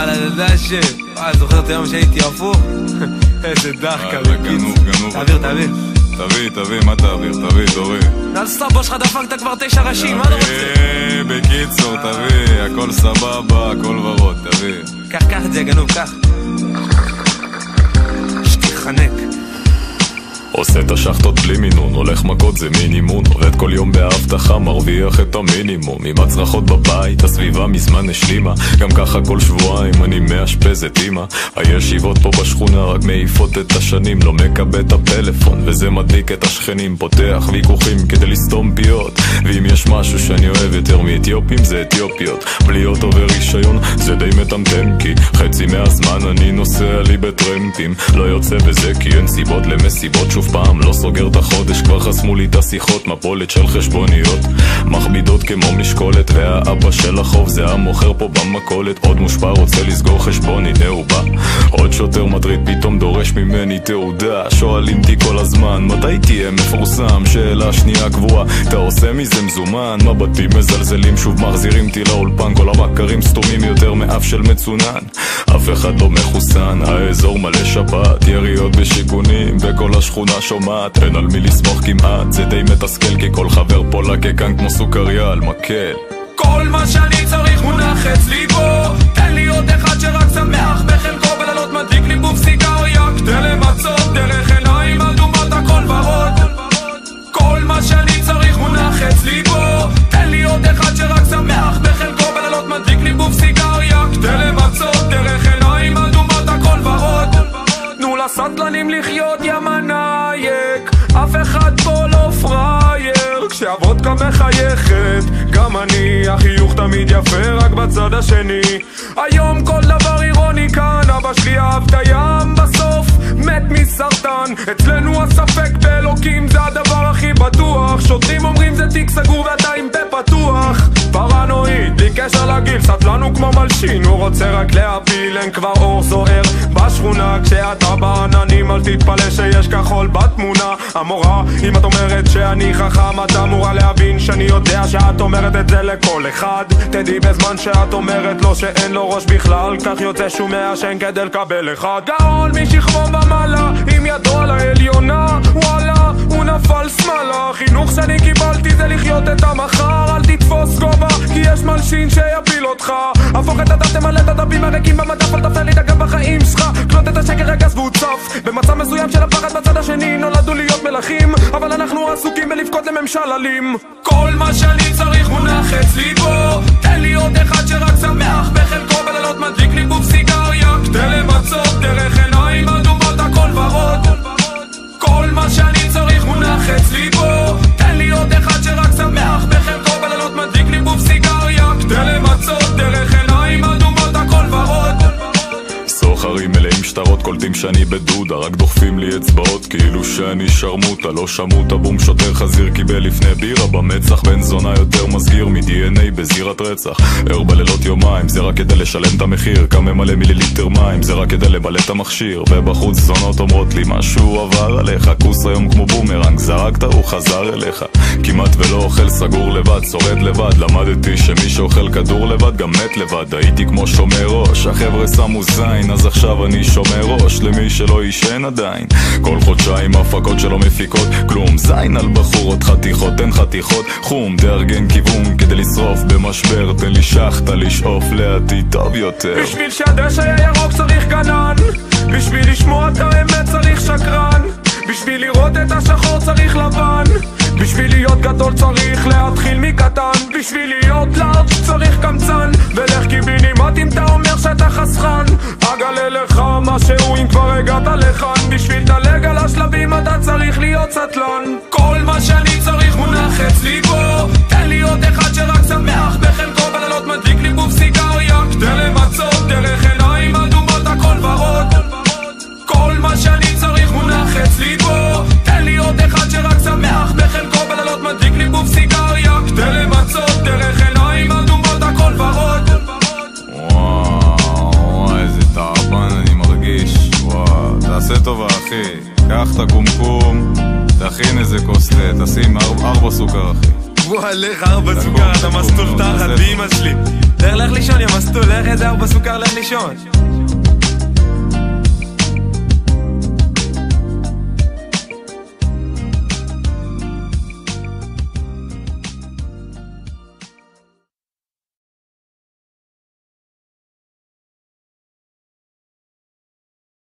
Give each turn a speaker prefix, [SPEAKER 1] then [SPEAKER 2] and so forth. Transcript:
[SPEAKER 1] וואלה, אתה יודע זוכר את היום שהייתי הפוך? איזה דחקה,
[SPEAKER 2] גנוב.
[SPEAKER 1] תעביר.
[SPEAKER 2] תביא, מה תעביר? תורי.
[SPEAKER 1] אז סבא שלך דפקת כבר 9 ראשים, מה אתה רוצה?
[SPEAKER 2] בקיצור, תביא, הכל סבבה, הכל ורוד, תביא.
[SPEAKER 1] קח את זה, גנוב, קח. שתחנק.
[SPEAKER 3] עושה את השחטות בלי מינון, הולך מכות זה מינימון, עובד כל יום בהבטחה, מרוויח את המינימום. עם הצרחות בבית, הסביבה מזמן השלימה, גם ככה כל שבועיים אני מאשפז את אמא. הישיבות פה בשכונה רק מעיפות את השנים, לא מקבל את הפלאפון וזה מדליק את השכנים. פותח ויכוחים כדי לסתום פיות, ואם יש משהו שאני אוהב יותר מאתיופים זה אתיופיות. בלי אוטו ורישיון זה די מטמטם, כי חצי מהזמן אני נוסע לי בטרמפים. לא יוצא בזה כי אין סיבות למסיבות, שוב פעם לא סוגר את החודש, כבר חסמו לי את השיחות, מפולת של חשבוניות מכבידות כמו משקולת, והאבא של החוב זה המוכר פה במקולת. עוד מושפע רוצה לסגור חשבון, הנה הוא בא. עוד שוטר מטריד פתאום דורש ממני תעודה, שואלים אותי כל הזמן מתי תהיה מפורסם, שאלה שנייה קבועה, אתה עושה מזה מזומן? מבטים מזלזלים שוב מחזירים אותי לאולפן, כל המכרים סתומים יותר מאף של מצונן, אף אחד לא מחוסן, האזור מלא שבת, יריות בשיכונים וכל השכונה שומעת, אין על מי לסמוך כמעט, זה די מתסכל כי כל חבר פה לקקן כמו סוכריה על מקל.
[SPEAKER 1] כל מה שאני צריך מונח אצלי פה, תן לי עוד אחד שרק שמח בחלקו, בלילות מדליק לי בוף סיגריה כדי למצות דרך עיניים אדומות הכל ורוד. כל מה שאני צריך מונח אצלי פה, תן לי עוד אחד שרק שמח בחלקו, בלילות מדליק לי בוף סיגריה כדי למצות דרך עיניים אדומות הכל ורוד. תנו לסטלנים לחיות יא מנייק, אף אחד פה לא פרייר, כשהוודקה מחייכת גם אני, החיוך תמיד יפה רק בצד השני. היום כל דבר אירוני כאן, אבא שלי אהב את הים, בסוף מת מסרטן. אצלנו הספק באלוקים זה הדבר הכי בטוח, שוטרים אומרים זה תיק סגור ואתה עם פה פתוח. פרנואיד, בלי קשר לגיל, סטלנו כמו מלשין, הוא רוצה רק להפיל, אין כבר אור זוהר בשכונה כשאתה בעננים, אל תתפלא שיש כחול בתמונה. המורה, אם את אומרת שאני חכם, את אמורה להבין שאני יודע שאת אומרת את זה לכל אחד. תדעי בזמן שאת אומרת לו שאין לו ראש בכלל, כך יוצא שהוא מעשן כדי לקבל אחד. גאון משכמו ומעלה, עם ידו על העליונה, וואלה, הוא נפל שמאלה. חינוך שאני קיבלתי זה לחיות את המחר, אל תתפוס גובה כי יש מלשין שיפיל אותך. הפוך את הדף, תמלא את הדפים הריקים במדף, אל תפנה לי דגם בחיים שלך, קלוט את השקר רגע והוא צף. במצב מסוים של הפחד בצד השני נולדו להיות מלכים, אבל אנחנו עסוקים בלבכות לממשל אלים. כל מה שאני צריך מונח אצלי פה, תן לי עוד אחד שרק שמח בחלקו, בלילות מדליק לי בוף סיגריה כדי למצות דרך עיניים אדומות הכל ורוד. כל מה שאני צריך מונח אצלי פה, תן לי עוד אחד שרק שמח בחלקו, בלילות מדליק לי בוף סיגריה כדי למצות דרך עיניים אדומות הכל ורוד.
[SPEAKER 3] סוחרים מלאים שטרות קולטים שאני בדודה, רק דוחפים לי אצבעות כאילו שאני שרמוטה. לא שמוטה בום שוטר חזיר קיבל לפני בירה במצח, בן זונה יותר מסגיר מ-DNA בזירת רצח. ער בלילות יומיים זה רק כדי לשלם את המחיר, כמה מלא מיליליטר מים זה רק כדי לבלט את המכשיר. ובחוץ זונות אומרות לי משהו עבר עליך, כוס היום כמו בומרנג זרקת הוא חזר אליך. כמעט ולא אוכל סגור לבד, שורד לבד, למדתי שמי שאוכל כדור לבד גם מת לבד. הייתי כמו שומר ראש, החבר'ה שמו זין אז עכשיו אני שומר ראש למי שלא ישן עדיין. כל חודשיים הפקות שלא מפיקות כלום, זין על בחורות חתיכות, תן חתיכות חום, תארגן כיוון כדי לשרוף במשבר, תן לי שחטה לשאוף לעתיד טוב יותר.
[SPEAKER 1] בשביל שהדשא יהיה ירוק צריך גנן, בשביל לשמוע את האמת צריך שקרן, בשביל לראות את השחור צריך לבן, בשביל להיות גדול צריך להתחיל מקטן, בשביל להיות לארג' צריך קמצן, ולך קיבינימט אם אתה אומר שאתה חסכן, אגלה לך משהו אם כבר הגעת לכאן, בשביל דלג על השלבים אתה צריך להיות סטלן. כל מה שאני צריך מונח אצלי פה, תן לי עוד אחד שרק שמח בחלקו, בלילות מדליק לי בוף סיגריה כדי למצות דרך עיניים אדומות הכל ורוד. כל מה שאני צריך מונח אצלי פה, תן לי עוד אחד שרק שמח בחלקו, בלילות מדליק לי בוף סיגריה כדי למצות דרך עיניים אדומות הכל ורוד.
[SPEAKER 2] וואו, איזה תעבן אני מרגיש. וואו, תעשה טובה אחי, קח את הקומקום, תכין איזה כוס תה, תשים 4 סוכר אחי.
[SPEAKER 1] וואו, לך 4 סוכר, אתה מסטול תחת באמא שלי. לך לישון, יא מסטול, לך איזה ארבע סוכר, לך לישון.